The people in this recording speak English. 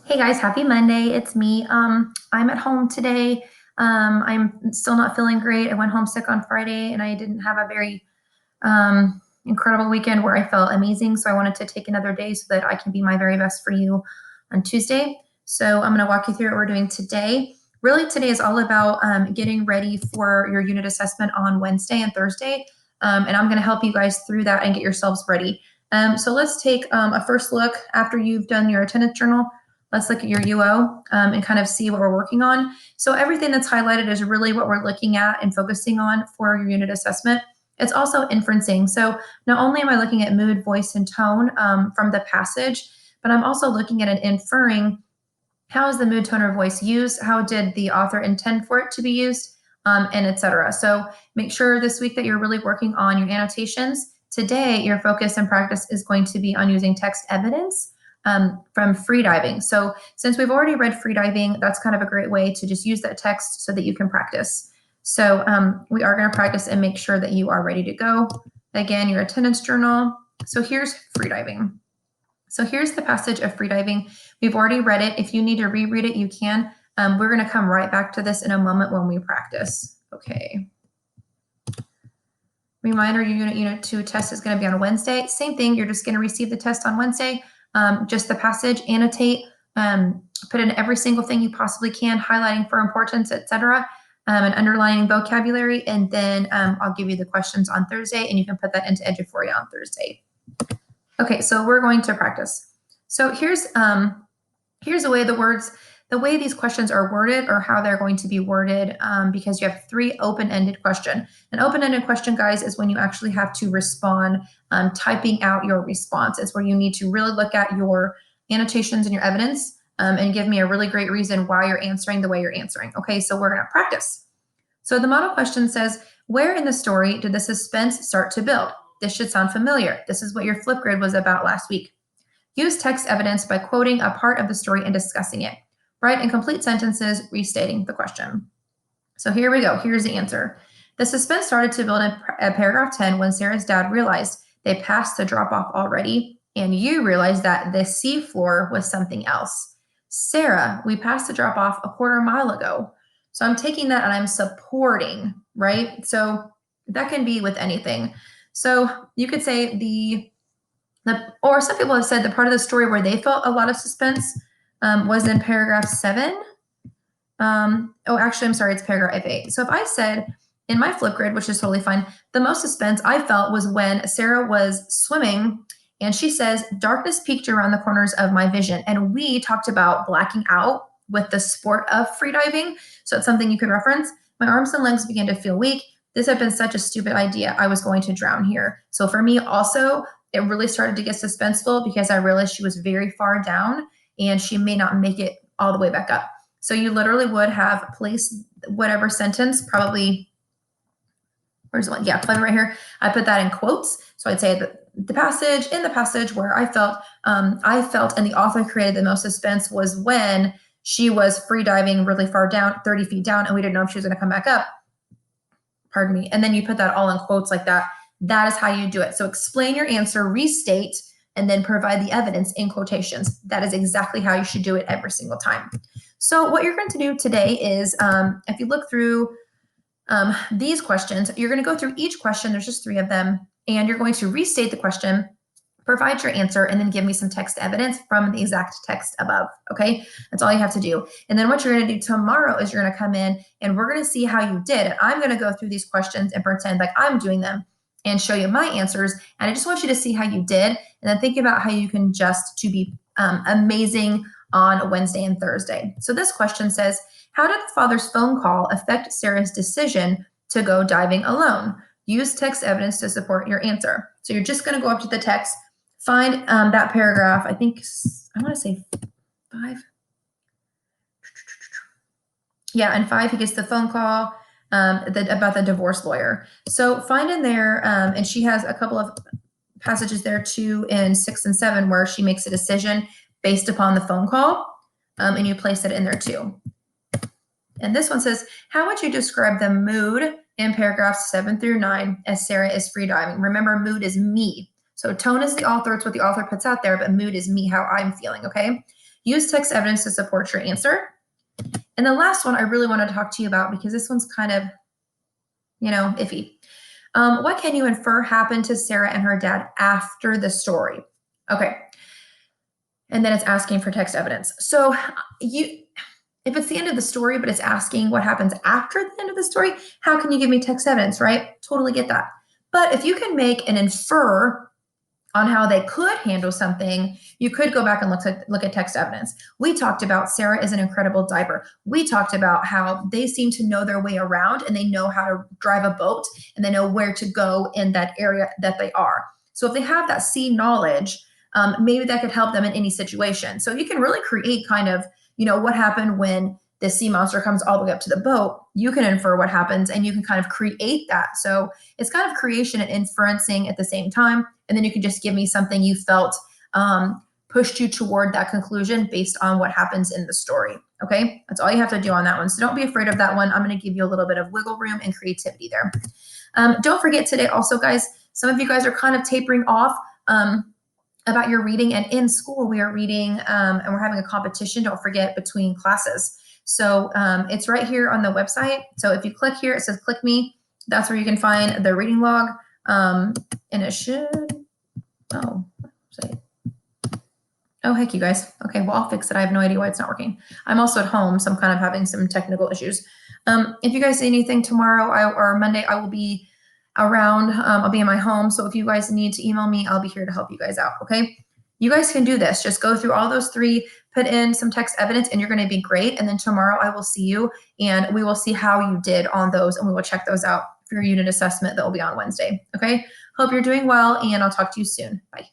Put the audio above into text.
Hey guys, happy Monday. It's me. I'm at home today. I'm still not feeling great. I went home sick on Friday and I didn't have a very incredible weekend where I felt amazing. So I wanted to take another day so that I can be my very best for you on Tuesday. So I'm going to walk you through what we're doing today. Really, today is all about getting ready for your unit assessment on Wednesday and Thursday. And I'm going to help you guys through that and get yourselves ready. So let's take a first look after you've done your attendance journal. Let's look at your UO and kind of see what we're working on. So everything that's highlighted is really what we're looking at and focusing on for your unit assessment. It's also inferencing. So not only am I looking at mood, voice, and tone from the passage, but I'm also looking at and inferring how is the mood, tone, or voice used? How did the author intend for it to be used? And etc. So make sure this week that you're really working on your annotations. Today, your focus and practice is going to be on using text evidence from freediving. So since we've already read freediving, that's kind of a great way to just use that text so that you can practice. So we are going to practice and make sure that you are ready to go. Again, your attendance journal. So here's freediving. So here's the passage of freediving. We've already read it. If you need to reread it, you can. We're going to come right back to this in a moment when we practice. Okay. Reminder, your unit 2 test is going to be on Wednesday. Same thing. You're just going to receive the test on Wednesday. Just the passage, annotate, put in every single thing you possibly can, highlighting for importance, etc., and underlining vocabulary. And then I'll give you the questions on Thursday, and you can put that into Eduphoria on Thursday. Okay, so we're going to practice. So here's the way these questions are worded or how they're going to be worded, because you have 3 open-ended questions. An open-ended question, guys, is when you actually have to respond, typing out your response. It's where you need to really look at your annotations and your evidence and give me a really great reason why you're answering the way you're answering. Okay, so we're going to practice. So the model question says, where in the story did the suspense start to build? This should sound familiar. This is what your flip grid was about last week. Use text evidence by quoting a part of the story and discussing it. Write in complete sentences restating the question. So here we go. Here's the answer. The suspense started to build in paragraph 10 when Sarah's dad realized they passed the drop-off already, and you realized that the seafloor was something else. Sarah, we passed the drop-off a quarter mile ago. So I'm taking that and I'm supporting, right? So that can be with anything. So you could say or some people have said the part of the story where they felt a lot of suspense was in paragraph 7. Actually, I'm sorry, it's paragraph 8. So if I said in my flip grid, which is totally fine, the most suspense I felt was when Sarah was swimming and she says, darkness peeked around the corners of my vision. And we talked about blacking out with the sport of freediving. So it's something you could reference. My arms and legs began to feel weak. This had been such a stupid idea. I was going to drown here. So for me also, it really started to get suspenseful because I realized she was very far down and she may not make it all the way back up. So you literally would have placed whatever sentence, probably, where's one? Yeah, probably right here. I put that in quotes. So I'd say in the passage where I felt, and the author created the most suspense was when she was free diving really far down, 30 feet down, and we didn't know if she was going to come back up. Pardon me. And then you put that all in quotes like that. That is how you do it. So explain your answer, restate, and then provide the evidence in quotations. That is exactly how you should do it every single time. So what you're going to do today is, if you look through these questions, you're going to go through each question. There's just 3 of them. And you're going to restate the question, provide your answer, and then give me some text evidence from the exact text above. Okay, that's all you have to do. And then what you're going to do tomorrow is you're going to come in and we're going to see how you did. And I'm going to go through these questions and pretend like I'm doing them and show you my answers. And I just want you to see how you did and then think about how you can adjust to be amazing on Wednesday and Thursday. So this question says, how did the father's phone call affect Sarah's decision to go diving alone? Use text evidence to support your answer. So you're just going to go up to the text, find that paragraph. I want to say 5. Yeah, and 5, he gets the phone call about the divorce lawyer. So find in there, and she has a couple of passages there too in 6 and 7 where she makes a decision based upon the phone call, and you place it in there too. And this one says, how would you describe the mood in paragraphs 7 through 9 as Sarah is free diving? Remember, mood is me. So tone is the author, it's what the author puts out there, but mood is me, how I'm feeling, okay? Use text evidence to support your answer. And the last one I really want to talk to you about, because this one's kind of, iffy. What can you infer happened to Sarah and her dad after the story? Okay. And then it's asking for text evidence. So if it's the end of the story, but it's asking what happens after the end of the story, how can you give me text evidence, right? Totally get that. But if you can make and infer on how they could handle something, you could go back and look at text evidence. We talked about Sarah is an incredible diver. We talked about how they seem to know their way around and they know how to drive a boat and they know where to go in that area that they are. So if they have that sea knowledge, maybe that could help them in any situation. So you can really create kind of, what happened when the sea monster comes all the way up to the boat. You can infer what happens and you can kind of create that. So it's kind of creation and inferencing at the same time. And then you can just give me something you felt pushed you toward that conclusion based on what happens in the story. Okay, that's all you have to do on that one. So don't be afraid of that one. I'm going to give you a little bit of wiggle room and creativity there. Don't forget today also, guys, some of you guys are kind of tapering off about your reading. And in school, we are reading and we're having a competition, don't forget, between classes. So it's right here on the website. So if you click here, it says click me. That's where you can find the reading log. And it should, oh, heck, you guys. Okay, well, I'll fix it. I have no idea why it's not working. I'm also at home, so I'm kind of having some technical issues. If you guys see anything tomorrow or Monday, I will be around. I'll be in my home. So if you guys need to email me, I'll be here to help you guys out, okay? You guys can do this. Just go through all those three, put in some text evidence, and you're going to be great. And then tomorrow I will see you, and we will see how you did on those, and we will check those out for your unit assessment that will be on Wednesday, okay? Hope you're doing well, and I'll talk to you soon. Bye.